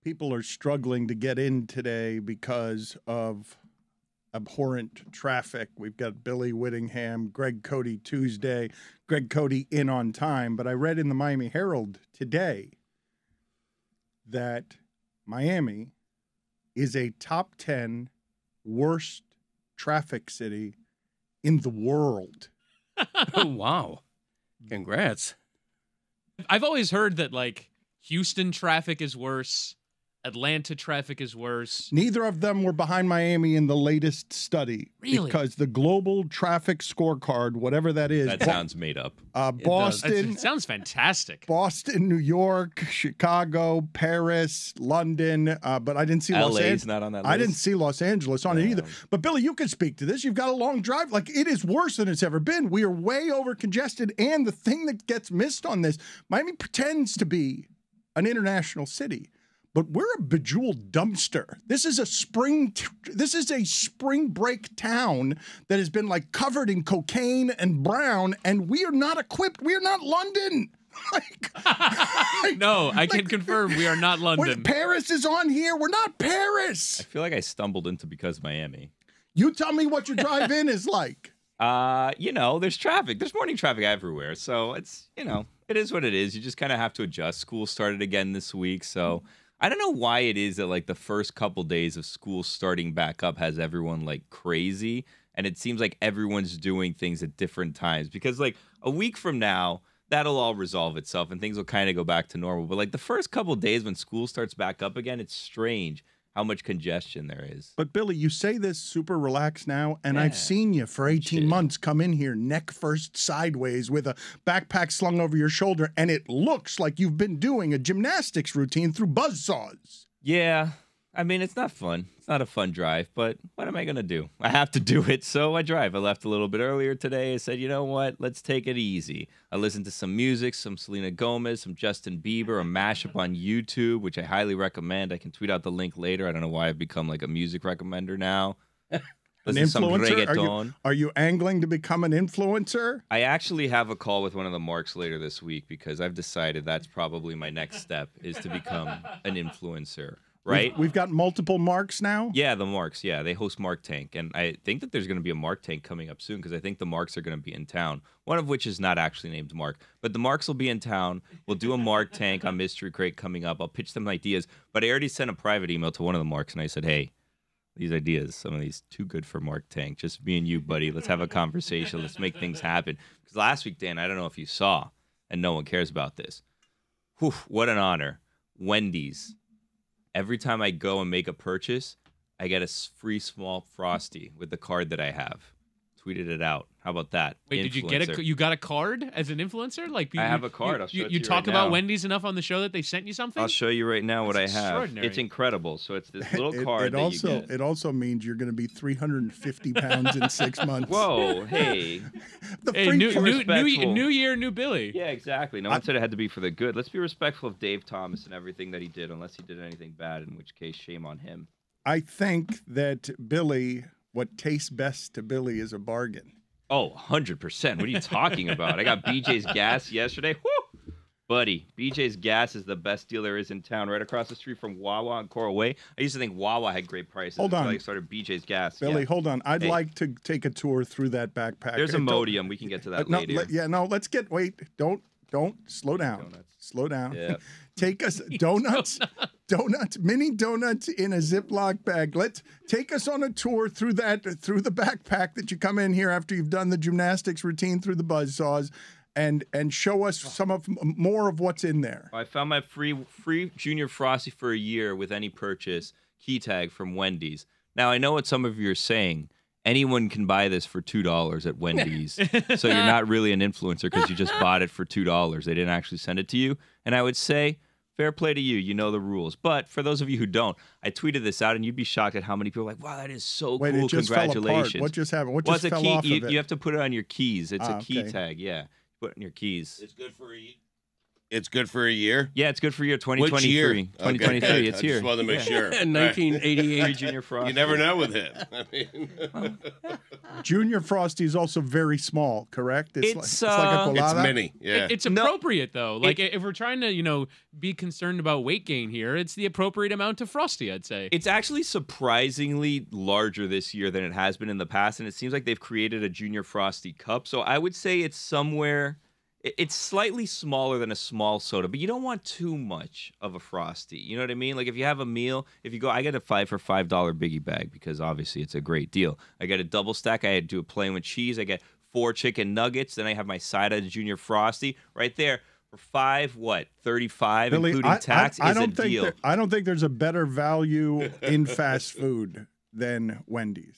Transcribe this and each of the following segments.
people are struggling to get in today because of abhorrent traffic. We've got Billy Whittingham, Greg Cote Tuesday, Greg Cote in on time. But I read in the Miami Herald today that Miami is a top 10 worst traffic city in the world. Oh, wow. Congrats. I've always heard that, like, Houston traffic is worse. Atlanta traffic is worse. Neither of them were behind Miami in the latest study. Really? Because the global traffic scorecard, whatever that is. That sounds made up. Boston. It sounds fantastic. Boston, New York, Chicago, Paris, London. But I didn't see Los Angeles. LA's not on that list. I didn't see Los Angeles on it either. But Billy, you can speak to this. You've got a long drive. Like, it is worse than it's ever been. We are way over congested. And the thing that gets missed on this, Miami pretends to be an international city. But we're a bejeweled dumpster. This is a spring break town that has been like covered in cocaine and brown, and we are not equipped. We are not London. No, I can confirm we are not London. Paris is on here. We're not Paris. I feel like I stumbled into because Miami. You tell me what your drive-in is like. There's traffic. There's morning traffic everywhere. So it's, it is what it is. You just kind of have to adjust. School started again this week, so I don't know why it is that, like, the first couple days of school starting back up has everyone, like, crazy. And it seems like everyone's doing things at different times. Because, like, a week from now, that'll all resolve itself and things will kind of go back to normal. But, like, the first couple days when school starts back up again, it's strange how much congestion there is. But, Billy, you say this super relaxed now, and I've seen you for 18 months come in here neck first sideways with a backpack slung over your shoulder, and it looks like you've been doing a gymnastics routine through buzzsaws. Yeah. I mean, it's not fun. It's not a fun drive, but what am I going to do? I have to do it, so I drive. I left a little bit earlier today. I said, you know what? Let's take it easy. I listened to some music, some Selena Gomez, some Justin Bieber, a mashup on YouTube, which I highly recommend. I can tweet out the link later. I don't know why I've become like a music recommender now. An influencer? Are you angling to become an influencer? I actually have a call with one of the marks later this week because I've decided that's probably my next step is to become an influencer. Right? We've got multiple marks now? Yeah, the marks. Yeah, they host Mark Tank. And I think that there's going to be a Mark Tank coming up soon because I think the marks are going to be in town. One of which is not actually named Mark. But the marks will be in town. We'll do a Mark Tank on Mystery Crate coming up. I'll pitch them ideas. But I already sent a private email to one of the marks and I said, hey, these ideas, some of these too good for Mark Tank. Just me and you, buddy. Let's have a conversation. Let's make things happen. Because last week, Dan, I don't know if you saw, and no one cares about this. Whew, what an honor. Wendy's. Every time I go and make a purchase, I get a free small Frosty with the card that I have. Tweeted it out. How about that? Wait, did you get you got a card as an influencer? Like I have a card. I'll show it to you talk right about now. Wendy's enough on the show that they sent you something? I'll show you right now what I have. Extraordinary. It's incredible. So it's this little card you get. It also means you're going to be 350 pounds in 6 months. Whoa, hey. New year, new Billy. Yeah, exactly. No one said it had to be for the good. Let's be respectful of Dave Thomas and everything that he did, unless he did anything bad, in which case, shame on him. I think that Billy, what tastes best to Billy is a bargain. Oh, 100%. What are you talking about? I got BJ's Gas yesterday. Woo! Buddy, BJ's Gas is the best deal there is in town, right across the street from Wawa and Coral Way. I used to think Wawa had great prices. Hold on. I started BJ's Gas. Billy, hold on. I'd like to take a tour through that backpack. There's a Modium. We can get to that later. Don't. Slow down. Donuts. Slow down. Yep. Take us donuts, mini donuts in a Ziploc bag. Let's take us on a tour through the backpack that you come in here after you've done the gymnastics routine through the buzzsaws, and show us more of what's in there. I found my free Junior Frosty for a year with any purchase key tag from Wendy's. Now I know what some of you are saying. Anyone can buy this for $2 at Wendy's. So you're not really an influencer because you just bought it for $2. They didn't actually send it to you. And I would say, fair play to you. You know the rules. But for those of you who don't, I tweeted this out, and you'd be shocked at how many people are like, wow, that is so cool. It just Congratulations. Fell apart. What just happened? What just fell off of it? You have to put it on your keys. It's a key tag. Yeah. Put it on your keys. It's good for It's good for a year? Yeah, it's good for year Which 2023. year? 2023, Okay, it's I here. just wanted to make sure. 1988. Junior Frost. You never know with him. I mean, Junior Frosty is also very small, correct? It's, like a it's colada. mini. Yeah. It's appropriate though. Like if we're trying to, be concerned about weight gain here, it's the appropriate amount of Frosty, I'd say. It's actually surprisingly larger this year than it has been in the past, and it seems like they've created a Junior Frosty cup. So I would say it's somewhere. It's slightly smaller than a small soda, but you don't want too much of a Frosty. You know what I mean? Like if you have a meal, if you go, I get a $5 for $5 biggie bag because obviously it's a great deal. I get a double stack. I do a plain with cheese. I get 4 chicken nuggets. Then I have my side of the Junior Frosty right there for $35, Billy, including tax. I is don't a think deal. I don't think there's a better value in fast food than Wendy's.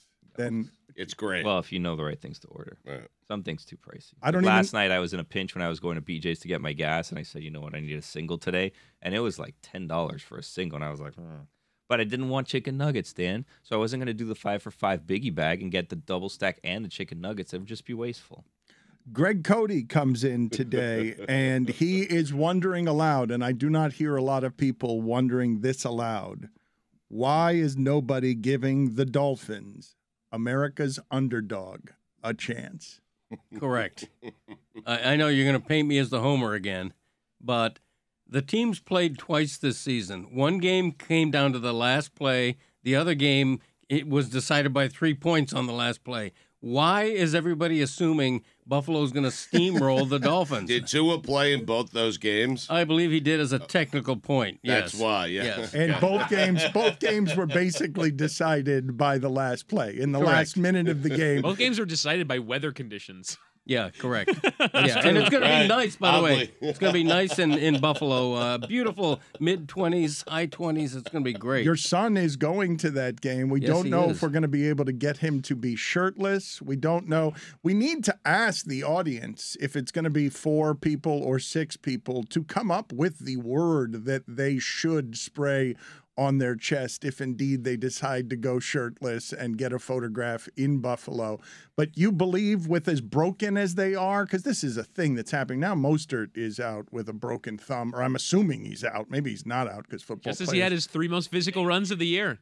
It's great. Well, if you know the right things to order. Right. Some things too pricey. I don't Last night I was in a pinch when I was going to BJ's to get my gas, and I said, you know what, I need a single today. And it was like $10 for a single. And I was like, But I didn't want chicken nuggets, Dan. So I wasn't going to do the 5 for $5 biggie bag and get the double stack and the chicken nuggets. It would just be wasteful. Greg Cote comes in today, and he is wondering aloud, and I do not hear a lot of people wondering this aloud. Why is nobody giving the Dolphins, America's underdog, a chance? Correct. I know you're going to paint me as the homer again, but the teams played twice this season. One game came down to the last play. The other game, it was decided by 3 points on the last play. Why is everybody assuming Buffalo's going to steamroll the Dolphins? Did Tua play in both those games? I believe he did as a technical point. Yes. That's why, yeah. Yes. And both games were basically decided by the last play. In the Correct. last minute of the game. Both games are decided by weather conditions. Yeah, correct. Yeah, and it's going to be nice, by the way. Oddly. It's going to be nice in Buffalo. Beautiful mid-20s, high 20s. It's going to be great. Your son is going to that game. We Yes, don't he know is. if we're going to be able to get him to be shirtless. We don't know. We need to ask the audience if it's going to be 4 people or 6 people to come up with the word that they should spray on their chest if indeed they decide to go shirtless and get a photograph in Buffalo. But you believe with as broken as they are, because this is a thing that's happening now. Mostert is out with a broken thumb, or I'm assuming he's out. Maybe he's not out because football Just as players. he had his 3 most physical runs of the year.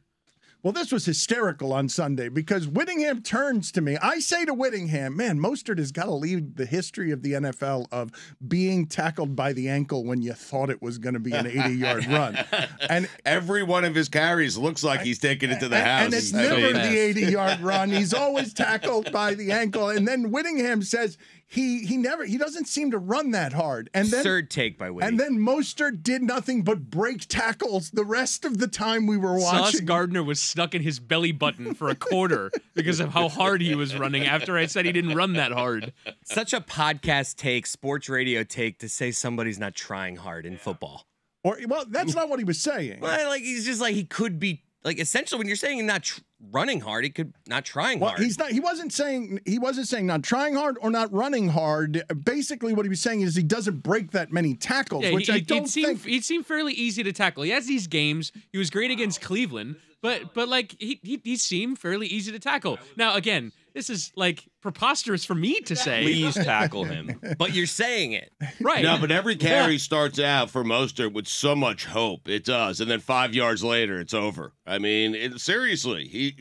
Well, this was hysterical on Sunday because Whittingham turns to me. I say to Whittingham, man, Mostert has got to lead the history of the NFL of being tackled by the ankle when you thought it was going to be an 80-yard run. And Every one of his carries looks like he's taking it to the house. And it's So never fast. the 80-yard run. He's always tackled by the ankle. And then Whittingham says he doesn't seem to run that hard. And then Third take by Whitney. and then Mostert did nothing but break tackles the rest of the time we were Sauce watching. Gardner was stuck in his belly button for a quarter because of how hard he was running after I said he didn't run that hard. Such a podcast take, sports radio take to say somebody's not trying hard in football. Well, that's not what he was saying. Well, like he's just like he could be like essentially when you're saying he's not running hard, he could not trying Well, hard. he's not. He wasn't saying not trying hard or not running hard. Basically, what he was saying is he doesn't break that many tackles, Yeah, which I don't think. he'd seem fairly easy to tackle. He has these games. He was great against Cleveland, but like he seemed fairly easy to tackle. Now again, this is like preposterous for me to say. Please tackle him. but you're saying it. Right. No, but every carry starts out for Mostert with so much hope. It does. And then 5 yards later, it's over. I mean, seriously,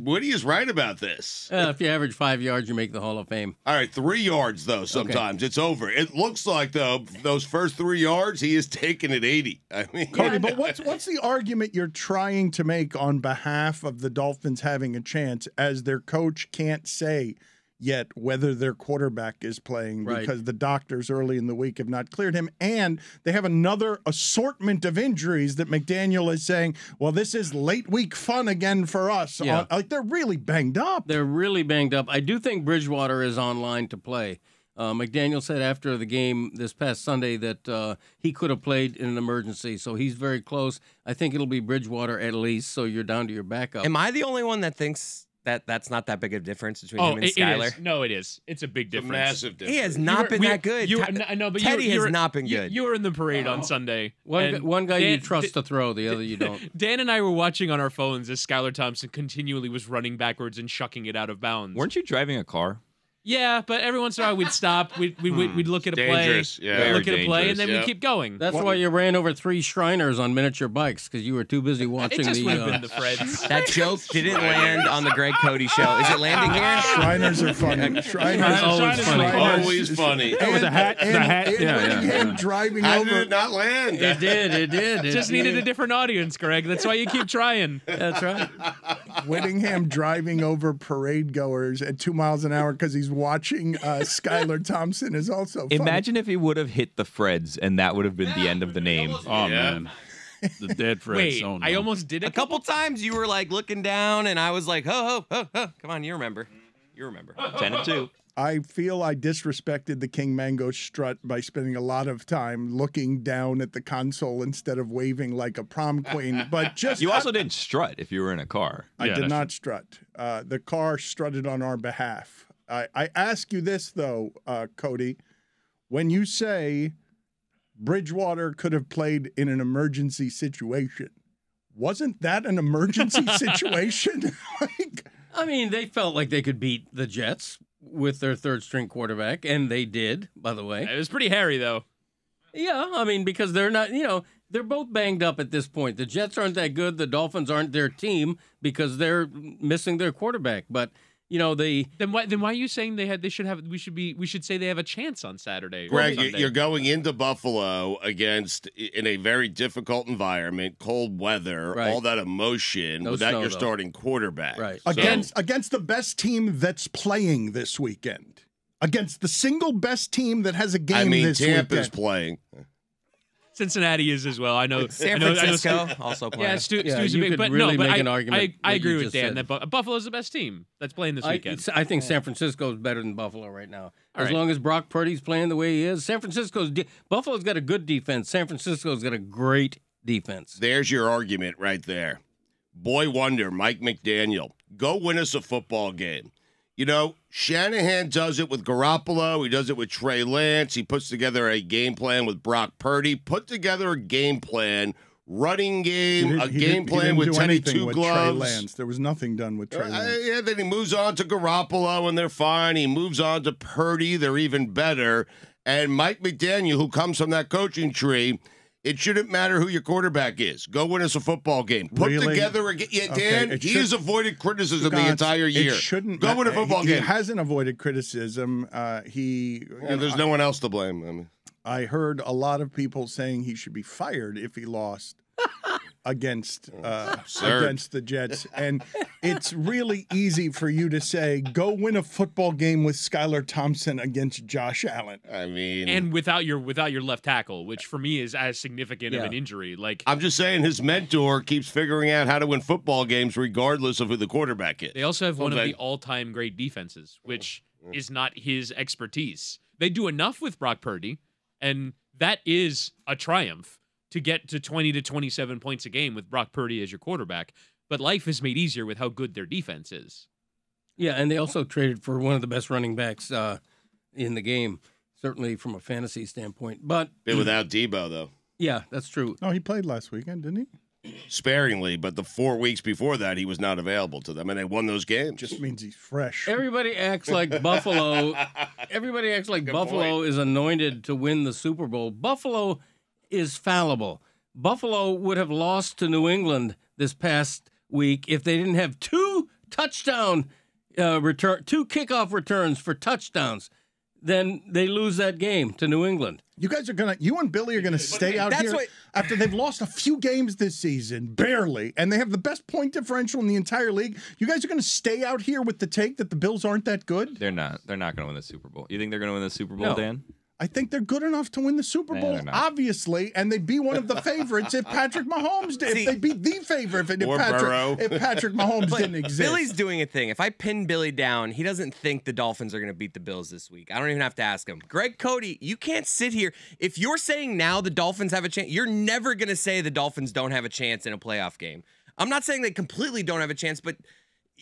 Woody is right about this. If you average 5 yards, you make the Hall of Fame. All right, 3 yards, though, sometimes. It's over. It looks like, though, those first 3 yards, he is taking it 80. I mean, Cody, but what's the argument you're trying to make on behalf of the Dolphins having a chance as their coach can't say yet whether their quarterback is playing Right. because the doctors early in the week have not cleared him, and they have another assortment of injuries that McDaniel is saying, well, this is late week fun again for us. Yeah. Like they're really banged up. They're really banged up. I do think Bridgewater is online to play. McDaniel said after the game this past Sunday that he could have played in an emergency, so he's very close. I think it'll be Bridgewater at least, so you're down to your backup. Am I the only one that thinks that that's not that big of a difference between Oh, him and it Skyler? is. No, it is. It's a big it's a difference. massive difference. He has not been that good. I know, but Teddy you has were, not been good. You were in the parade on Sunday. One guy you Dan- trust to throw, the other you don't. Dan and I were watching on our phones as Skylar Thompson continually was running backwards and shucking it out of bounds. Weren't you driving a car? Yeah, but every once in a while we'd stop. We'd look at a play, Dangerous. Yeah. look at a play, Very and then dangerous. we'd keep going. That's why you ran over 3 Shriners on miniature bikes because you were too busy watching It just the. would have been the Freds. That joke didn't land on the Greg Cody show. Is it landing here? Shriners are funny. Shriners always funny. Always funny. With the hat. The hat. And Yeah. him driving How over. did it not land? It did. It Just needed a different audience, Greg. That's why you keep trying. That's right. Whittingham driving over parade goers at 2 miles an hour because he's watching Skylar Thompson is also funny. Imagine if he would have hit the Freds, and that would have been the end of the name. Oh, Yeah. man. The dead Freds. Wait, Oh, no. I almost did it. A couple times you were like looking down, and I was like, ho, ho, ho, ho. Come on, you remember. You remember. 10-2. I feel I disrespected the King Mango strut by spending a lot of time looking down at the console instead of waving like a prom queen. But just You also didn't strut if you were in a car. I Yeah, did that's not strut. The car strutted on our behalf. I ask you this though, Cody, when you say Bridgewater could have played in an emergency situation, wasn't that an emergency situation? Like, I mean, they felt like they could beat the Jets with their 3rd-string quarterback, and they did, by the way. It was pretty hairy, though. Yeah, I mean, because they're not, they're both banged up at this point. The Jets aren't that good. The Dolphins aren't their team because they're missing their quarterback. But, they Then why are you saying we should say they have a chance on Saturday? or Greg, Sunday? you're going into Buffalo in a very difficult environment, cold weather, Right. all that emotion No without snow, your though. starting quarterback. Right. So- against the best team that's playing this weekend, against the single best team that has a game I mean, this Tampa's weekend. playing. Cincinnati is as well. I know. San I know Francisco Stu- also playing. Yeah, Stu's you a big, could but really no, but make an argument I what agree you with just Dan said. that Buffalo's the best team that's playing this weekend. I think San Francisco is better than Buffalo right now. All As right. long as Brock Purdy's playing the way he is, Buffalo's got a good defense. San Francisco's got a great defense. There's your argument right there. Boy wonder, Mike McDaniel. Go win us a football game. Shanahan does it with Garoppolo. He does it with Trey Lance. He puts together a game plan with Brock Purdy. Put together a game plan, running game, a game plan with Teddy Two Gloves. Trey Lance. There was nothing done with Trey Lance. Yeah, then he moves on to Garoppolo, and they're fine. He moves on to Purdy. They're even better. And Mike McDaniel, who comes from that coaching tree, it shouldn't matter who your quarterback is. Go win us a football game. Put Really? together a game. Yeah, Okay, Dan, it he should- has avoided criticism the Stugotz, entire year. It shouldn't Go win a football he game. hasn't avoided criticism. There's no one else to blame. I mean, I heard a lot of people saying he should be fired if he lost against the Jets. And it's really easy for you to say, go win a football game with Skylar Thompson against Josh Allen. I mean, And without your left tackle, which for me is as significant of Yeah. an injury. Like I'm just saying his mentor keeps figuring out how to win football games regardless of who the quarterback is. they also have one of Okay. the all-time great defenses, which is not his expertise. They do enough with Brock Purdy, and that is a triumph to get to 20 to 27 points a game with Brock Purdy as your quarterback. But life is made easier with how good their defense is. Yeah, and they also traded for one of the best running backs in the game, certainly from a fantasy standpoint. But Been without Debo, though. yeah, that's true. No, he played last weekend, didn't he? Sparingly, but the 4 weeks before that, he was not available to them, and they won those games. Just means he's fresh. Everybody acts like Buffalo. Everybody acts like Good Buffalo point. is anointed to win the Super Bowl. Buffalo is fallible. Buffalo would have lost to New England this past week if they didn't have 2 touchdown two kickoff returns for touchdowns. Then they lose that game to New England. You and Billy are gonna stay out That's here what- after they've lost a few games this season, barely, and they have the best point differential in the entire league. You guys are gonna stay out here with the take that the Bills aren't that good? They're not. They're not going to win the Super Bowl. You think they're going to win the Super Bowl, No. Dan? I think they're good enough to win the Super Nah, Bowl, they're not. obviously, and they'd be one of the favorites if Patrick Mahomes did. See- If they beat the favorite, if Or Burrow. Patrick Mahomes didn't exist. Billy's doing a thing. If I pin Billy down, he doesn't think the Dolphins are going to beat the Bills this week. I don't even have to ask him. Greg Cody, you can't sit here. If you're saying now the Dolphins have a chance, you're never going to say the Dolphins don't have a chance in a playoff game. I'm not saying they completely don't have a chance, but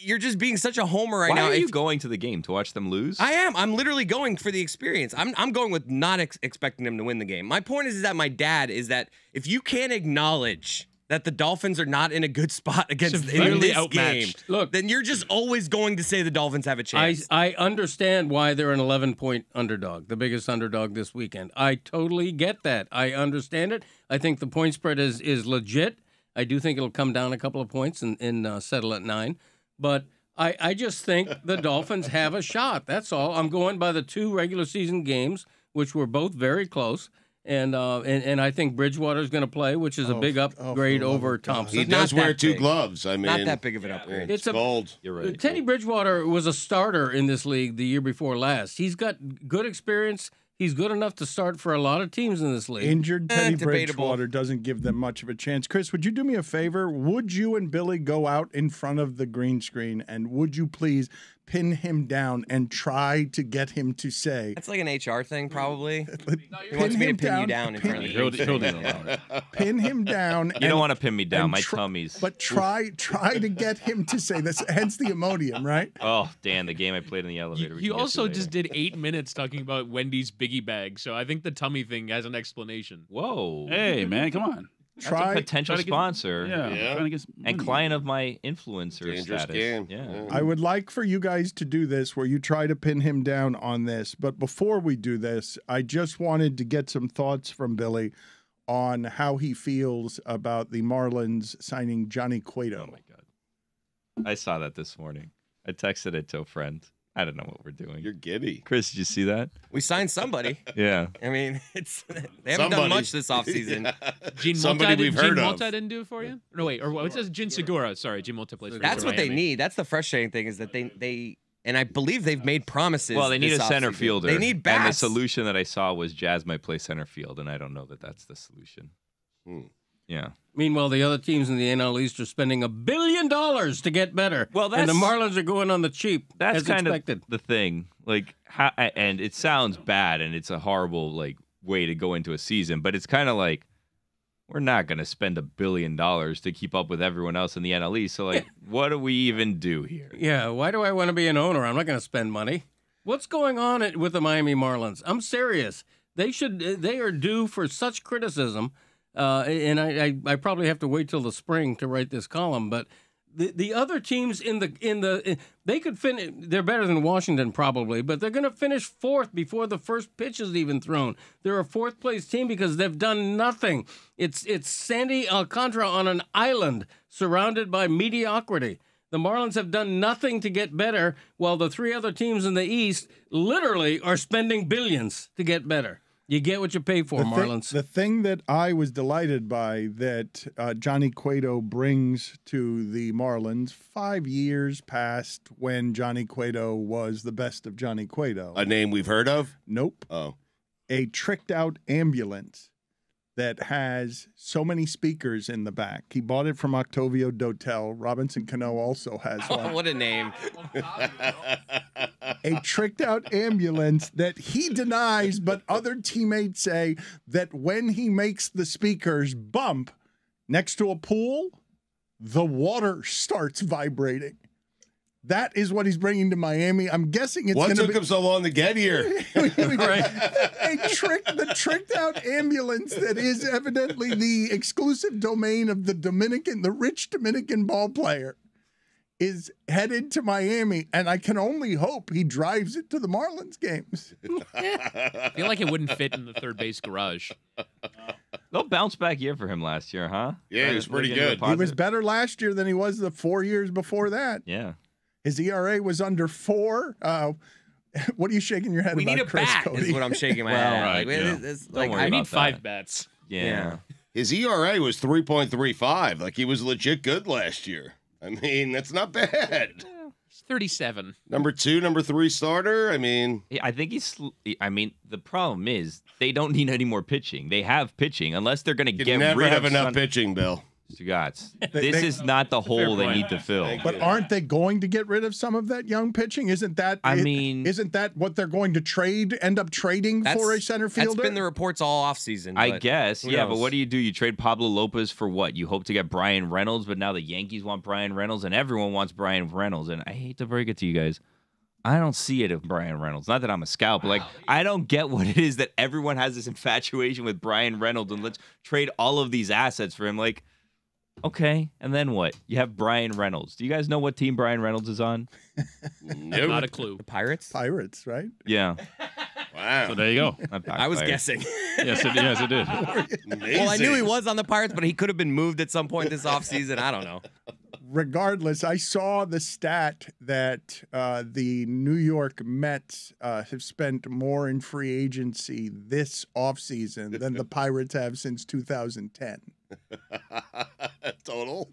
you're just being such a homer right Why now. are you If- going to the game to watch them lose? I am. I'm literally going for the experience. I'm going with not expecting them to win the game. My point is that my dad is that if you can't acknowledge that the Dolphins are not in a good spot against in Severely this game, outmatched. Look, then you're just always going to say the Dolphins have a chance. I understand why they're an 11-point underdog, the biggest underdog this weekend. I totally get that. I understand it. I think the point spread is legit. I do think it'll come down a couple of points and settle at 9. But I just think the Dolphins have a shot. That's all. I'm going by the 2 regular season games, which were both very close. And I think Bridgewater's going to play, which is a big upgrade over Thompson. He does wear 2 gloves. I mean, Not that big of an upgrade. It's gold. You're right. Teddy Bridgewater was a starter in this league the year before last. He's got good experience. He's good enough to start for a lot of teams in this league. Injured Teddy debatable. Bridgewater doesn't give them much of a chance. Chris, would you do me a favor? Would you and Billy go out in front of the green screen and would you please pin him down and try to get him to say? That's like an HR thing, probably. He Pin wants me to him pin down, you down in front of the He'll green he'll screen. do it. Pin him down. You don't want to pin me down. and My tr- tummy's. But try to get him to say this. Hence the Imodium, right? Oh, Dan, the game I played in the elevator. we You can get also to just later. did 8 minutes talking about Wendy's biggie bag, so I think the tummy thing has an explanation. Whoa. Hey, man, come on. That's a potential try to get- sponsor. Yeah, Yeah. trying to get some And money. client of my influencer Dangerous status. game. Yeah. I would like for you guys to do this where you try to pin him down on this. But before we do this, I just wanted to get some thoughts from Billy on how he feels about the Marlins signing Johnny Cueto. Oh my god. I saw that this morning. I texted it to a friend. I don't know what we're doing. You're giddy. Chris, did you see that? We signed somebody. Yeah. I mean, they haven't done much this offseason. Gene Somebody Multa, we've Gene heard Multa of. didn't do it for you? No, wait. Or what says Gene Segura? Sorry, Gene Multa plays for That's what they Miami. need. That's the frustrating thing is that they and I believe they've made promises. Well, they need this a center offseason. fielder. They need And the bats. solution that I saw was Jazz might play center field, and I don't know that that's the solution. Hmm. Yeah. Meanwhile, the other teams in the NL East are spending $1 billion to get better. Well, and the that's- Marlins are going on the cheap. That's as kind expected. of the thing. Like, how, and it sounds bad, and it's a horrible way to go into a season. But it's kind of like we're not going to spend $1 billion to keep up with everyone else in the NL East. So, what do we even do here? Yeah, why do I want to be an owner? I'm not going to spend money. What's going on with the Miami Marlins? I'm serious. They are due for such criticism. And I probably have to wait till the spring to write this column, but the other teams they could finish. They're better than Washington probably, but they're going to finish 4th before the first pitch is even thrown. They're a 4th place team because they've done nothing. It's Sandy Alcantara on an island surrounded by mediocrity. The Marlins have done nothing to get better, while the 3 other teams in the East literally are spending billions to get better. You get what you pay for, Marlins. The thing that I was delighted by that Johnny Cueto brings to the Marlins 5 years past when Johnny Cueto was the best of Johnny Cueto. A name we've heard of? Nope. Oh. A tricked out ambulance that has so many speakers in the back. He bought it from Octavio Dotel. Robinson Cano also has Oh, one. what a name. A tricked out ambulance that he denies, but other teammates say that when he makes the speakers bump next to a pool, the water starts vibrating. That is what he's bringing to Miami. I'm guessing it's What going to took be him so long to get here? the tricked out ambulance that is evidently the exclusive domain of the rich Dominican ball player is headed to Miami, and I can only hope he drives it to the Marlins games. I feel like it wouldn't fit in the third base garage. No bounce back year for him last year, huh? Yeah, he was pretty Looking into good. a He was positive- better last year than he was the 4 years before that. Yeah. His ERA was under 4. What are you shaking your head We about, need a Chris bat, Cody? is what I'm shaking my Well, head at. right, Like, yeah. it's Don't like, worry I about need 5 that. bats. Yeah. His ERA was 3.35. Like, he was legit good last year. I mean, that's not bad. He's 37. Number 2, number 3 starter. I mean, Yeah, I think the problem is they don't need any more pitching. They have pitching unless they're going to you get never rid have of enough pitching, Bill. Stugotz. This is not the hole they need to fill. Thank But aren't they going to get rid of some of that young pitching? Isn't that isn't that what they're going to end up trading for a center fielder? That's been the reports all offseason. I but guess, who yeah, but knows? what do? You trade Pablo Lopez for what? You hope to get Brian Reynolds, but now the Yankees want Brian Reynolds, and everyone wants Brian Reynolds. And I hate to break it to you guys, I don't see it of Brian Reynolds. Not that I'm a scout, but I don't get what it is that everyone has this infatuation with Brian Reynolds, and let's trade all of these assets for him. Like, Okay, and then what? You have Brian Reynolds. Do you guys know what team Brian Reynolds is on? Nope. Not a clue. The Pirates? Pirates, right? Yeah. Wow. So there you go. I was guessing. Yes, it did. Well, I knew he was on the Pirates, but he could have been moved at some point this offseason. I don't know. Regardless, I saw the stat that the New York Mets have spent more in free agency this offseason than the Pirates have since 2010. Total.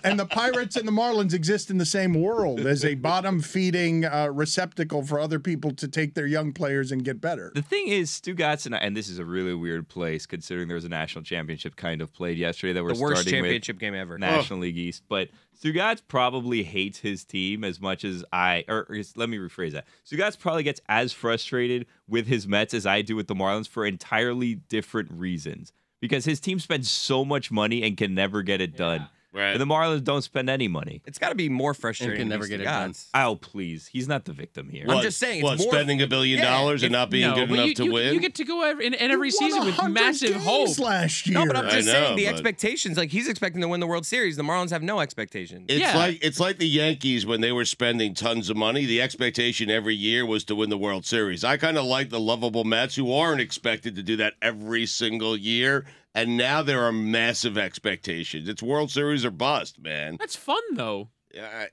And the Pirates and the Marlins exist in the same world as a bottom-feeding receptacle for other people to take their young players and get better. The thing is, Stugotz and this is a really weird place considering there was a national championship kind of played yesterday that we're The worst starting championship with game ever. National League East. But Stugotz probably hates his team as much as let me rephrase that. Stugotz probably gets as frustrated with his Mets as I do with the Marlins for entirely different reasons. Because his team spends so much money and can never get it done. Right. And the Marlins don't spend any money. It's got to be more frustrating. can never than get it done. Stugotz. Oh, please. He's not the victim here. I'm just saying, it's What, more- spending $1 billion and not being good but enough to win? You get to go in every You season won with 100 massive hope. games last year. No, but I'm just I saying know, the but- expectations. Like he's expecting to win the World Series. The Marlins have no expectations. It's like the Yankees when they were spending tons of money. The expectation every year was to win the World Series. I kind of like the lovable Mets who aren't expected to do that every single year. And now there are massive expectations. It's World Series or bust, man. That's fun though.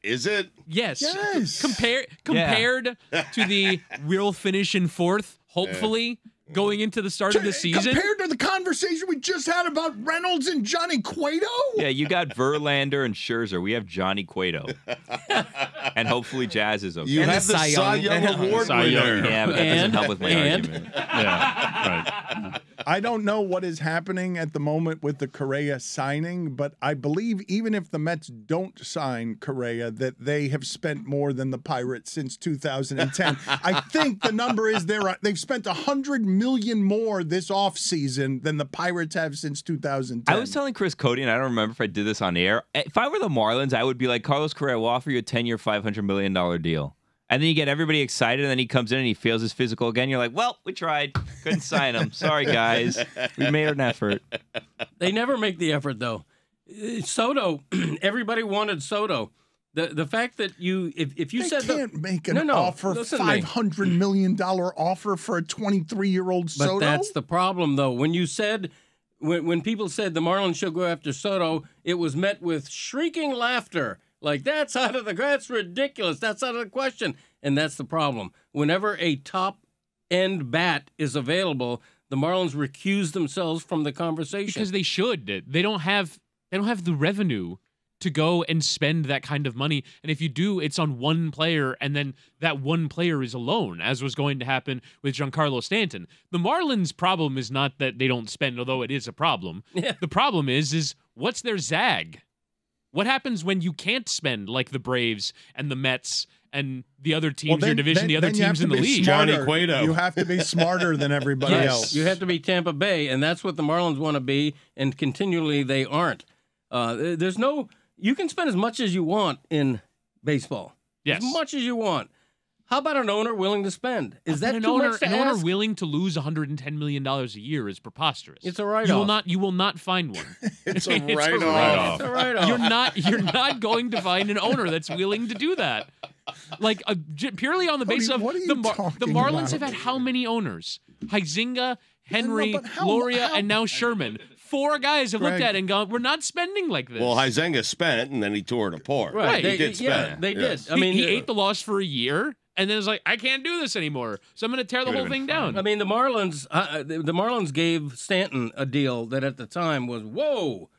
Is it? Yes. Yes. Compared to the we'll finish in fourth, hopefully, going into the start of the season. Compared to the conversation we just had about Reynolds and Johnny Cueto? Yeah, you got Verlander and Scherzer. We have Johnny Cueto. And hopefully Jazz is okay. You And have the the Cy Cy Young. Young Award Cy Young. winner. Yeah, but that doesn't help with my argument. Yeah, right. I don't know what is happening at the moment with the Correa signing, but I believe even if the Mets don't sign Correa, that they have spent more than the Pirates since 2010. I think the number is they've spent $100 million more this offseason than the Pirates have since 2010. I was telling Chris Cote, and I don't remember if I did this on air. If I were the Marlins, I would be like, Carlos Correa will offer you a 10-year, $500 million deal. And then you get everybody excited, and then he comes in and he fails his physical again. You're like, well, we tried. Couldn't sign him. Sorry, guys. We made an effort. They never make the effort, though. Soto, everybody wanted Soto. The fact that if you they said can't make an listen to me. $500 million offer for a 23-year-old But Soto. that's the problem, though. When you said, when people said the Marlins should go after Soto, it was met with shrieking laughter. Like, that's ridiculous. That's out of the question. And that's the problem. Whenever a top-end bat is available, the Marlins recuse themselves from the conversation. Because they should. They don't have the revenue to go and spend that kind of money. And if you do, it's on one player, and then that one player is alone, as was going to happen with Giancarlo Stanton. The Marlins' problem is not that they don't spend, although it is a problem. Yeah. The problem is what's their zag? What happens when you can't spend like the Braves and the Mets and the other teams in your division, the other teams in the league? Johnny Cueto. You have to be smarter than everybody Yes, else. you have to be Tampa Bay, and that's what the Marlins want to be, and continually they aren't. You can spend as much as you want in baseball. Yes. As much as you want. How about an owner willing to spend? Is that an too owner, much to an owner ask? willing to lose $110 million a year is preposterous. It's a write-off. You will not find one. It's a It's write-off. It's a write-off. You're not going to find an owner that's willing to do that. Like purely on the basis of what are you the talking Marlins have about? had how many owners? Huizinga, Henry, but how- Loria, how- and now Sherman. 4 guys have looked Greg. at it and gone, we're not spending like this. Well, Huizenga spent, and then he tore it apart. Right. He did spend. Yeah, they Yes. did. I mean, he ate the loss for a year, and then was like, I can't do this anymore, so I'm going to tear the Would've whole been thing down. I mean, the Marlins gave Stanton a deal that at the time was, whoa.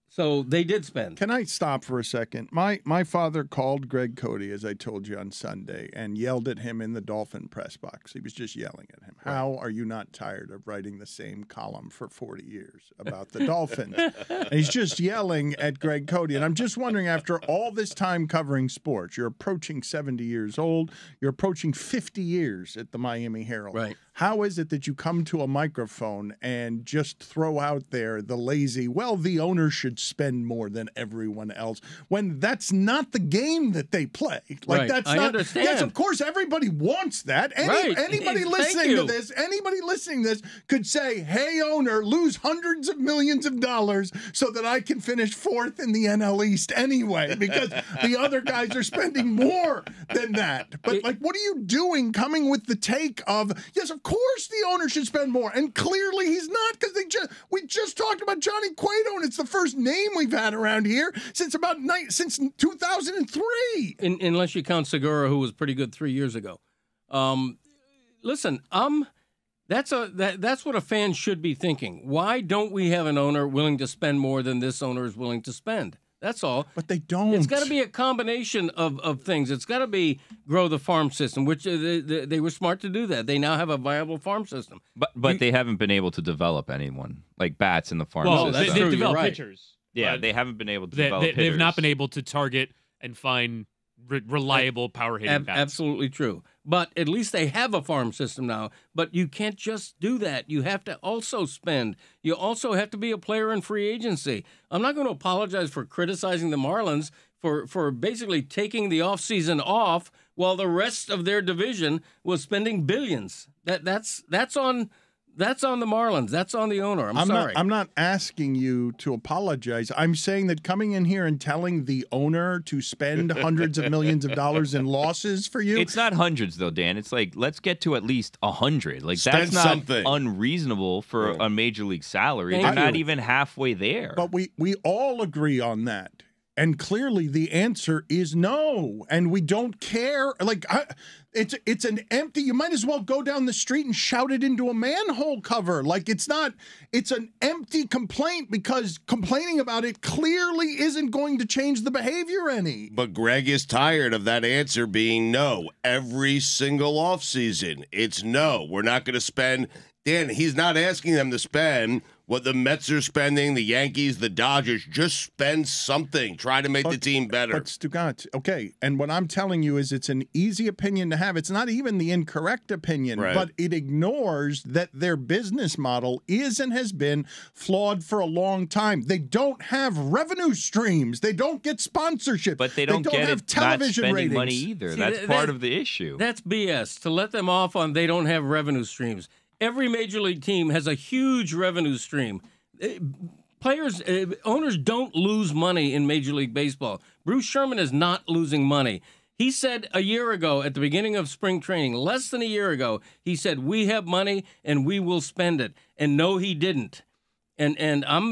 So they did spend. Can I stop for a second? My father called Greg Cote, as I told you on Sunday, and yelled at him in the Dolphin press box. He was just yelling at him. How are you not tired of writing the same column for 40 years about the Dolphins? And he's just yelling at Greg Cote. And I'm just wondering, after all this time covering sports, you're approaching 70 years old, you're approaching 50 years at the Miami Herald. Right. How is it that you come to a microphone and just throw out there the lazy, well, the owner should spend more than everyone else, when that's not the game that they play? Like, Right. that's I not. understand. Yes, of course, everybody wants that. Right. Anybody Thank listening to you. this, anybody listening to this could say, hey, owner, lose hundreds of millions of dollars so that I can finish fourth in the NL East anyway, because the other guys are spending more than that. But, like, what are you doing coming with the take of, yes, of course the owner should spend more, and clearly he's not, because we just talked about Johnny Cueto, and it's the first name we've had around here since 2003. Unless you count Segura, who was pretty good 3 years ago. Listen, that's what a fan should be thinking. Why don't we have an owner willing to spend more than this owner is willing to spend? That's all. But they don't. It's got to be a combination of things. It's got to be grow the farm system, which they were smart to do that. They now have a viable farm system. But they haven't been able to develop anyone like bats in the farm Well, system. they've true, developed you're right. pitchers. Yeah, but they haven't been able to develop they've hitters. not been able to target and find reliable power hitting bats. Absolutely true. But at least they have a farm system now. But you can't just do that. You have to also spend. You also have to be a player in free agency. I'm not going to apologize for criticizing the Marlins for basically taking the offseason off while the rest of their division was spending billions. That's on the Marlins. That's on the owner. I'm sorry. I'm not asking you to apologize. I'm saying that coming in here and telling the owner to spend hundreds of millions of dollars in losses for you. It's not hundreds though, Dan. It's like let's get to at least 100. Like Spend that's not something. unreasonable for a major league salary. Thank They're not you. even halfway there. But we all agree on that. And clearly the answer is no. And we don't care. Like, it's an empty, you might as well go down the street and shout it into a manhole cover. Like, it's an empty complaint, because complaining about it clearly isn't going to change the behavior any. But Greg is tired of that answer being no. Every single offseason, it's no. We're not going to spend. Dan, he's not asking them to spend what the Mets are spending, the Yankees, the Dodgers. Just spend something. Try to make the team better. But Stugotz, okay, and what I'm telling you is it's an easy opinion to have. It's not even the incorrect opinion, Right. but it ignores that their business model is and has been flawed for a long time. They don't have revenue streams. They don't get sponsorship. But they don't get have it not television spending ratings. money either. See, That's part of the issue. That's BS. To let them off on they don't have revenue streams. Every major league team has a huge revenue stream. Owners don't lose money in Major League Baseball. Bruce Sherman is not losing money. He said a year ago at the beginning of spring training, less than a year ago, he said, we have money and we will spend it. And no, he didn't. And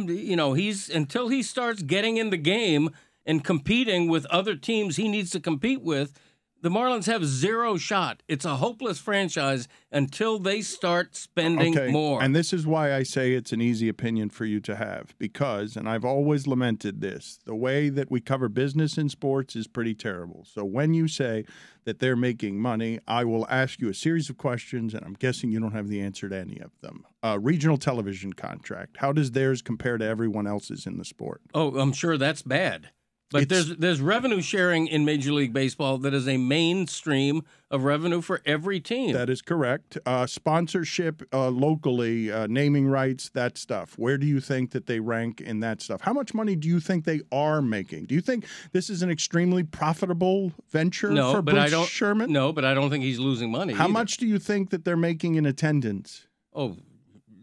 he's until he starts getting in the game and competing with other teams he needs to compete with, the Marlins have zero shot. It's a hopeless franchise until they start spending more. And this is why I say it's an easy opinion for you to have, because, and I've always lamented this, the way that we cover business in sports is pretty terrible. So when you say that they're making money, I will ask you a series of questions, and I'm guessing you don't have the answer to any of them. Regional television contract, how does theirs compare to everyone else's in the sport? Oh, I'm sure that's bad. But there's revenue sharing in Major League Baseball that is a mainstream of revenue for every team. That is correct. Sponsorship locally, naming rights, that stuff. Where do you think that they rank in that stuff? How much money do you think they are making? Do you think this is an extremely profitable venture for Bruce Sherman? No, but I don't think he's losing money. How either. much do you think that they're making in attendance? Oh,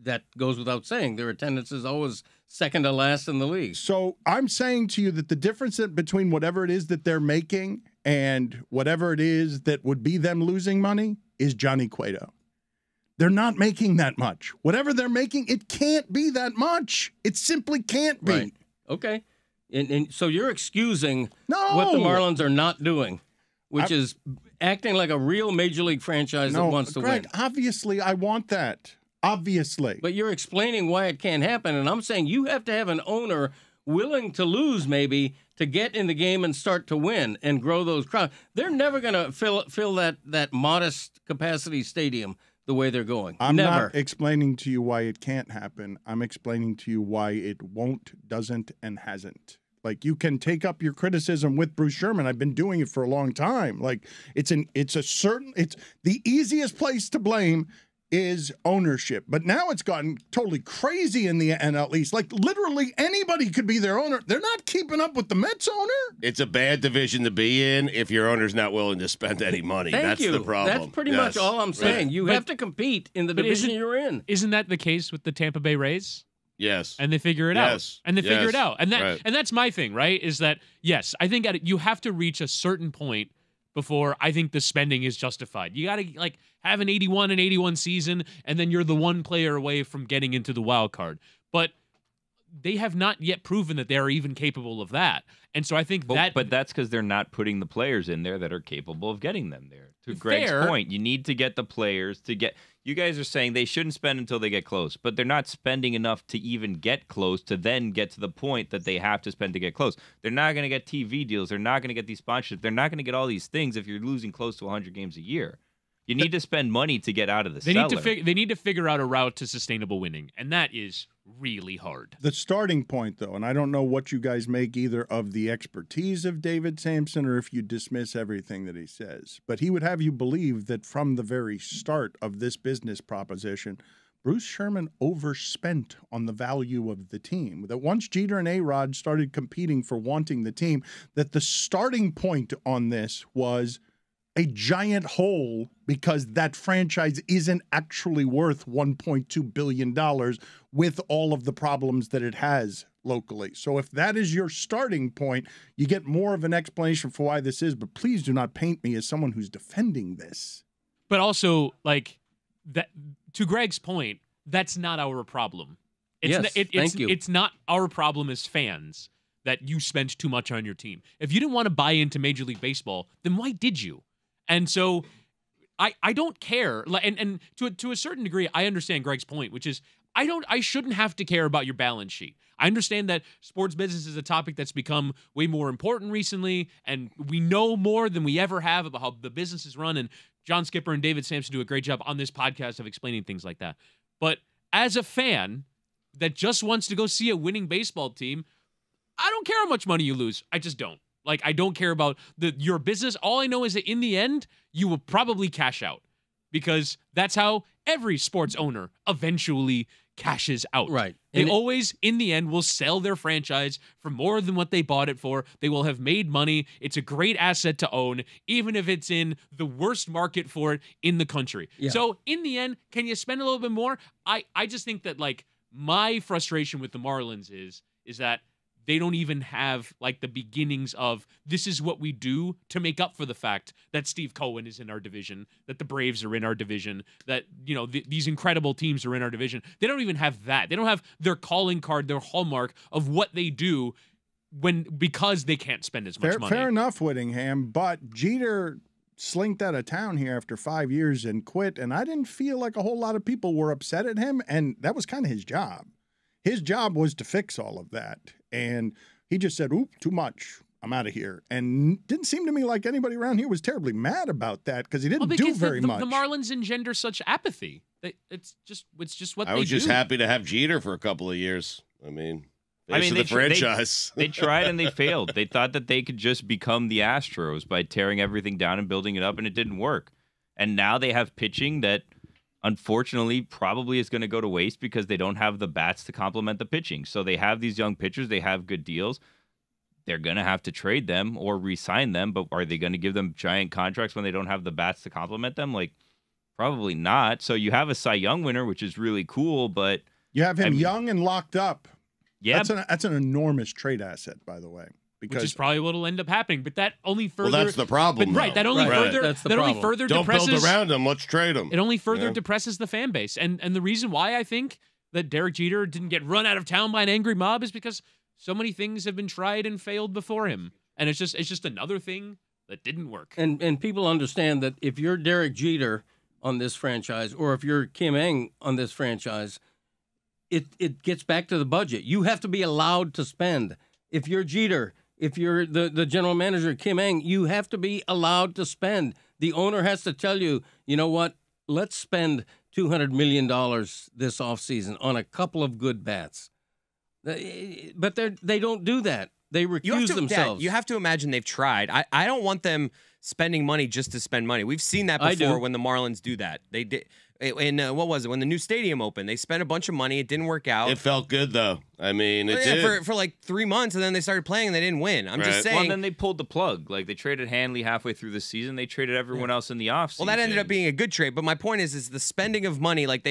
that goes without saying. Their attendance is always second to last in the league. So I'm saying to you that the difference between whatever it is that they're making and whatever it is that would be them losing money is Johnny Cueto. They're not making that much. Whatever they're making, it can't be that much. It simply can't be. Right. Okay. And so you're excusing No! what the Marlins are not doing, which is acting like a real Major League franchise that wants to Greg, win. obviously I want that. Obviously. But you're explaining why it can't happen, and I'm saying you have to have an owner willing to lose maybe to get in the game and start to win and grow those crowds. They're never going to fill that modest capacity stadium the way they're going. I'm never. not explaining to you why it can't happen. I'm explaining to you why it won't, doesn't, and hasn't. Like, you can take up your criticism with Bruce Sherman. I've been doing it for a long time. Like, it's the easiest place to blame is ownership. But now it's gotten totally crazy in the NL East. Like literally anybody could be their owner. They're not keeping up with the Mets owner. It's a bad division to be in if your owner's not willing to spend any money. Thank That's you. the problem. That's pretty much all I'm saying. You have to compete in the division you're in. Isn't that the case with the Tampa Bay Rays? Yes. And they figure it out. And they figure it out. And that's my thing, right? Is that, yes, I think you have to reach a certain point before I think the spending is justified. You got to like have an 81 season, and then you're the one player away from getting into the wild card. But they have not yet proven that they are even capable of that. And so I think But that's because they're not putting the players in there that are capable of getting them there. To Greg's point, you need to get the players to get. You guys are saying they shouldn't spend until they get close, but they're not spending enough to even get close to then get to the point that they have to spend to get close. They're not going to get TV deals. They're not going to get these sponsorships. They're not going to get all these things if you're losing close to 100 games a year. You need to spend money to get out of the cellar. They need to figure out a route to sustainable winning, and that is really hard. The starting point, though, and I don't know what you guys make either of the expertise of David Sampson or if you dismiss everything that he says, but he would have you believe that from the very start of this business proposition, Bruce Sherman overspent on the value of the team. That once Jeter and A-Rod started competing for wanting the team, that the starting point on this was a giant hole because that franchise isn't actually worth $1.2 billion with all of the problems that it has locally. So if that is your starting point, you get more of an explanation for why this is, but please do not paint me as someone who's defending this. But also, like, that to Greg's point, that's not our problem. Thank you. It's not our problem as fans that you spent too much on your team. If you didn't want to buy into Major League Baseball, then why did you? And so I don't care. And to a certain degree, I understand Greg's point, which is I shouldn't have to care about your balance sheet. I understand that sports business is a topic that's become way more important recently, and we know more than we ever have about how the business is run, and John Skipper and David Sampson do a great job on this podcast of explaining things like that. But as a fan that just wants to go see a winning baseball team, I don't care how much money you lose. I just don't. Like, I don't care about your business. All I know is that in the end, you will probably cash out because that's how every sports owner eventually cashes out. Right. They always, in the end, will sell their franchise for more than what they bought it for. They will have made money. It's a great asset to own, even if it's in the worst market for it in the country. Yeah. So in the end, can you spend a little bit more? I just think that, like, my frustration with the Marlins is that they don't even have like the beginnings of this is what we do to make up for the fact that Steve Cohen is in our division, that the Braves are in our division, that, you know, these incredible teams are in our division. They don't even have that. They don't have their calling card, their hallmark of what they do because they can't spend as much money. Fair enough, Whittingham, but Jeter slinked out of town here after 5 years and quit, and I didn't feel like a whole lot of people were upset at him, and that was kind of his job. His job was to fix all of that. And he just said, oop, too much. I'm out of here. And didn't seem to me like anybody around here was terribly mad about that because he didn't do very much. The Marlins engender such apathy. It's just what they do. I was just happy to have Jeter for a couple of years. The franchise. They tried and they failed. They thought that they could just become the Astros by tearing everything down and building it up, and it didn't work. And now they have pitching that unfortunately probably is going to go to waste because they don't have the bats to complement the pitching. So they have these young pitchers, they have good deals. They're going to have to trade them or re-sign them, but are they going to give them giant contracts when they don't have the bats to complement them? Like, probably not. So you have a Cy Young winner, which is really cool, but you have him young and locked up. Yeah, that's an enormous trade asset, by the way. Which is probably what will end up happening, but that only further. Well, that's the problem. But, that only further Don't depresses. Build around them. Let's trade them. It only further depresses the fan base, and the reason why I think that Derek Jeter didn't get run out of town by an angry mob is because so many things have been tried and failed before him, and it's just another thing that didn't work. And people understand that if you're Derek Jeter on this franchise, or if you're Kim Ng on this franchise, it gets back to the budget. You have to be allowed to spend. If you're Jeter. If you're the general manager, Kim Ng, you have to be allowed to spend. The owner has to tell you, you know what, let's spend $200 million this offseason on a couple of good bats. But they don't do that. They recuse themselves. Dad, you have to imagine they've tried. I don't want them spending money just to spend money. We've seen that before when the Marlins do that. They did. What was it? When the new stadium opened, they spent a bunch of money. It didn't work out. It felt good though. I mean, it did for like 3 months, and then they started playing and they didn't win. I'm just saying. Well, and then they pulled the plug. Like they traded Hanley halfway through the season. They traded everyone else in the offseason. Well, that ended up being a good trade. But my point is the spending of money. Like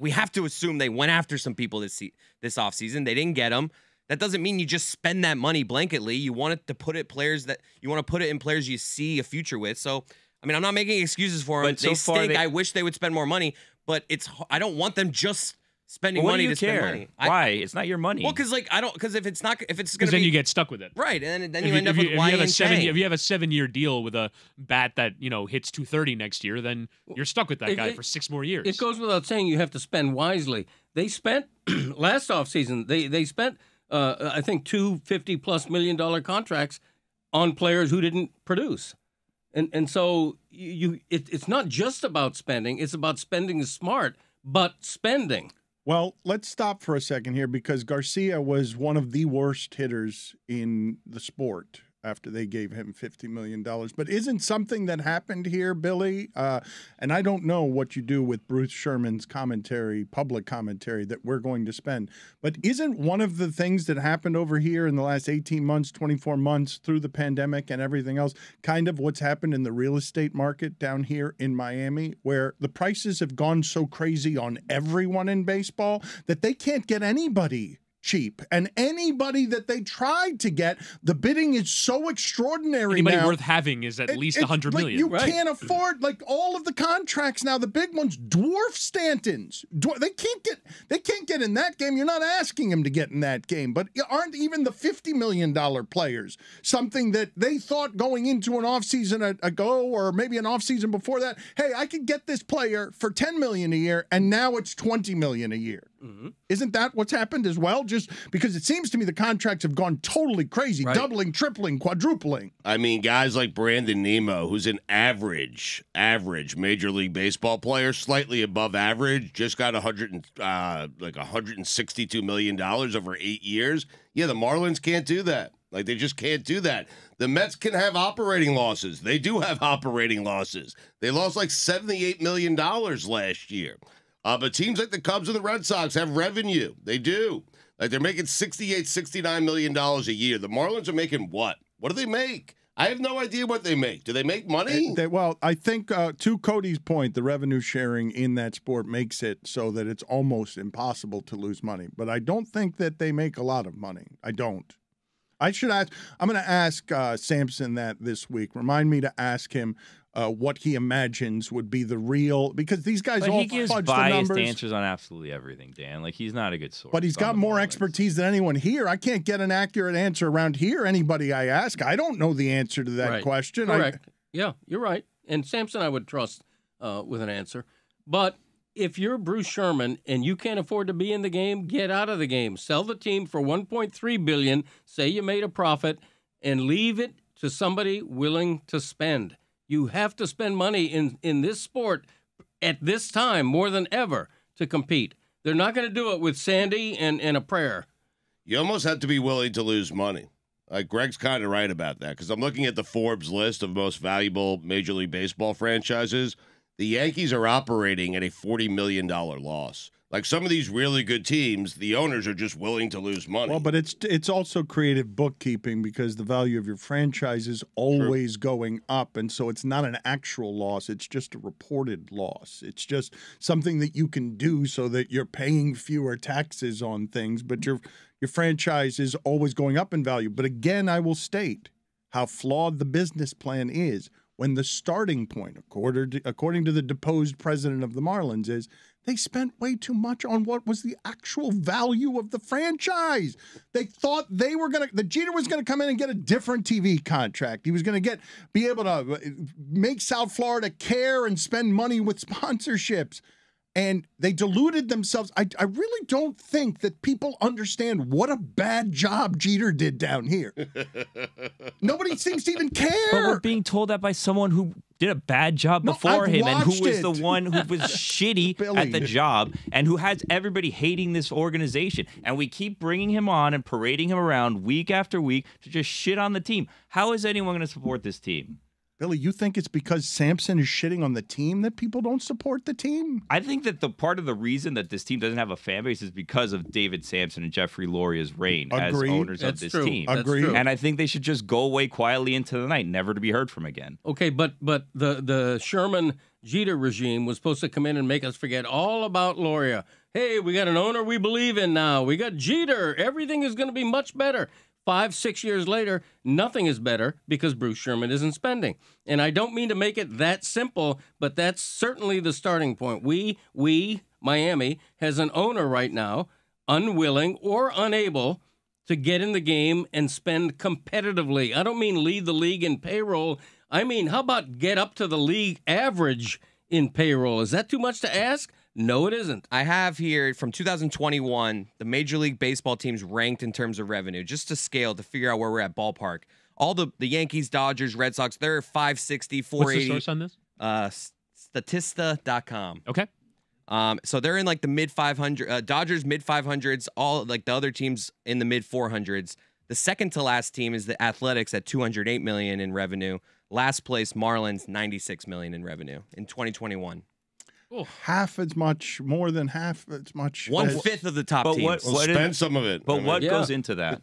we have to assume they went after some people this offseason. They didn't get them. That doesn't mean you just spend that money blanketly. You want it to put it in players you see a future with. So, I mean, I'm not making excuses for them. They stink. I wish they would spend more money, but I don't want them just spending money to spend money. Why? It's not your money. Well, because if it's going to be, then you get stuck with it, right? And then you end up with If you have a 7-year deal with a bat that hits 230 next year, then you're stuck with that guy for 6 more years. It goes without saying you have to spend wisely. They spent last offseason. They spent I think $2 $50+ million contracts on players who didn't produce. And so it's not just about spending. It's about spending smart, but spending. Well, let's stop for a second here because Garcia was one of the worst hitters in the sport after they gave him $50 million. But isn't something that happened here, Billy? And I don't know what you do with Bruce Sherman's commentary, public commentary that we're going to spend. But isn't one of the things that happened over here in the last 18 months, 24 months through the pandemic and everything else, kind of what's happened in the real estate market down here in Miami, where the prices have gone so crazy on everyone in baseball that they can't get anybody cheap, and anybody that they tried to get, the bidding is so extraordinary. Anybody now, worth having is at least $100 million. You can't afford all of the contracts now. The big ones dwarf Stanton's. They can't get in that game. You're not asking them to get in that game, but aren't even the $50 million players something that they thought going into an offseason ago, or maybe an offseason before that? Hey, I could get this player for $10 million a year, and now it's $20 million a year. Mm-hmm. Isn't that what's happened as well? Just because it seems to me the contracts have gone totally crazy, right. Doubling, tripling, quadrupling. I mean, guys like Brandon Nimmo, who's an average Major League Baseball player, slightly above average, just got $162 million over 8 years. Yeah, the Marlins can't do that. Like, they just can't do that. The Mets can have operating losses. They do have operating losses. They lost like $78 million last year. But teams like the Cubs and the Red Sox have revenue. They do. Like they're making $69 million a year. The Marlins are making what? What do they make? I have no idea what they make. Do they make money? Well, I think to Cody's point, the revenue sharing in that sport makes it so that it's almost impossible to lose money. But I don't think that they make a lot of money. I don't. I'm going to ask Samson that this week. Remind me to ask him what he imagines would be the real, because these guys all fudge the numbers. Biased answers on absolutely everything, Dan. Like, he's not a good source. But he's got more expertise than anyone here. I can't get an accurate answer around here. Anybody I ask, I don't know the answer to that question. Correct. Yeah, you're right. And Samson, I would trust with an answer. But if you're Bruce Sherman and you can't afford to be in the game, get out of the game. Sell the team for $1.3 billion. Say you made a profit, and leave it to somebody willing to spend. You have to spend money in this sport at this time more than ever to compete. They're not going to do it with Sandy and a prayer. You almost have to be willing to lose money. Like Greg's kind of right about that, because I'm looking at the Forbes list of most valuable Major League Baseball franchises. The Yankees are operating at a $40 million loss. Like some of these really good teams, the owners are just willing to lose money. Well, but it's also creative bookkeeping, because the value of your franchise is always going up, and so it's not an actual loss. It's just a reported loss. It's just something that you can do so that you're paying fewer taxes on things, but your franchise is always going up in value. But again, I will state how flawed the business plan is when the starting point, according to the deposed president of the Marlins, is they spent way too much on what was the actual value of the franchise. They thought that Jeter was going to come in and get a different TV contract. He was going to be able to make South Florida care and spend money with sponsorships. And they deluded themselves. I really don't think that people understand what a bad job Jeter did down here. Nobody seems to even care. But we're being told that by someone who did a bad job before him, and who was the one who was shitty at the job, and who has everybody hating this organization. And we keep bringing him on and parading him around week after week to just shit on the team. How is anyone going to support this team? Billy, you think it's because Sampson is shitting on the team that people don't support the team? I think that the part of the reason that this team doesn't have a fan base is because of David Sampson and Jeffrey Loria's reign as owners That's of this true. team. That's Agreed. true. And I think they should just go away quietly into the night, never to be heard from again. Okay, but the Sherman Jeter regime was supposed to come in and make us forget all about Loria. Hey, we got an owner we believe in now. We got Jeter. Everything is going to be much better. 5-6 years later, nothing is better because Bruce Sherman isn't spending. And I don't mean to make it that simple, but that's certainly the starting point. Miami, has an owner right now, unwilling or unable to get in the game and spend competitively. I don't mean lead the league in payroll. I mean, how about get up to the league average in payroll? Is that too much to ask? No, it isn't. I have here from 2021, the Major League Baseball teams ranked in terms of revenue, just to scale to figure out where we're at ballpark. All the Yankees, Dodgers, Red Sox, they're 560, 480. What's the source on this? Statista.com. Okay. So they're in like the mid 500, Dodgers mid 500s, all like the other teams in the mid 400s. The second to last team is the Athletics at 208 million in revenue. Last place Marlins 96 million in revenue in 2021. Half as much, more than half as much. 1/5 of the top But teams. Well, spend some of it. But what Yeah. goes into that?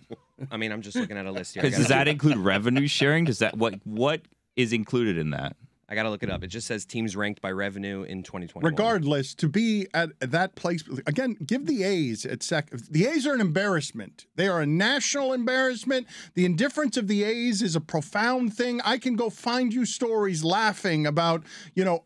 I mean, I'm just looking at a list here. Because does that include revenue sharing? Does that what is included in that? I got to look it up. It just says teams ranked by revenue in 2021. Regardless, to be at that place, again, give the A's at second. The A's are an embarrassment. They are a national embarrassment. The indifference of the A's is a profound thing. I can go find you stories laughing about,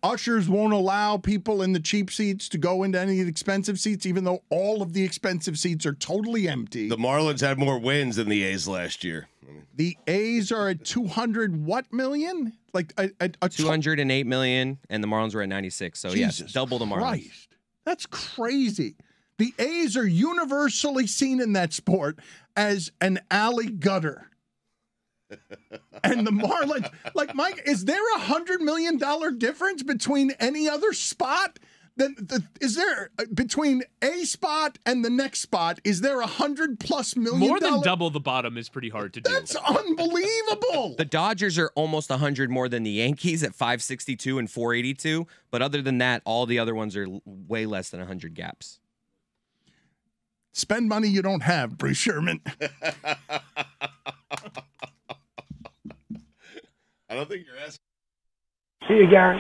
ushers won't allow people in the cheap seats to go into any of the expensive seats, even though all of the expensive seats are totally empty. The Marlins had more wins than the A's last year. The A's are at 200 what million? Like a 208 million, and the Marlins were at 96. So yes, double the Marlins. Christ. That's crazy. The A's are universally seen in that sport as an alley gutter. And the Marlins, like Mike, is there $100 million difference between any other spot? Is there between a spot and the next spot? Is there $100+ million? More than double the bottom is pretty hard to do. That's unbelievable. The Dodgers are almost 100 more than the Yankees at 562 and 482. But other than that, all the other ones are way less than 100 gaps. Spend money you don't have, Bruce Sherman. I don't think you're asking. See you, Gary.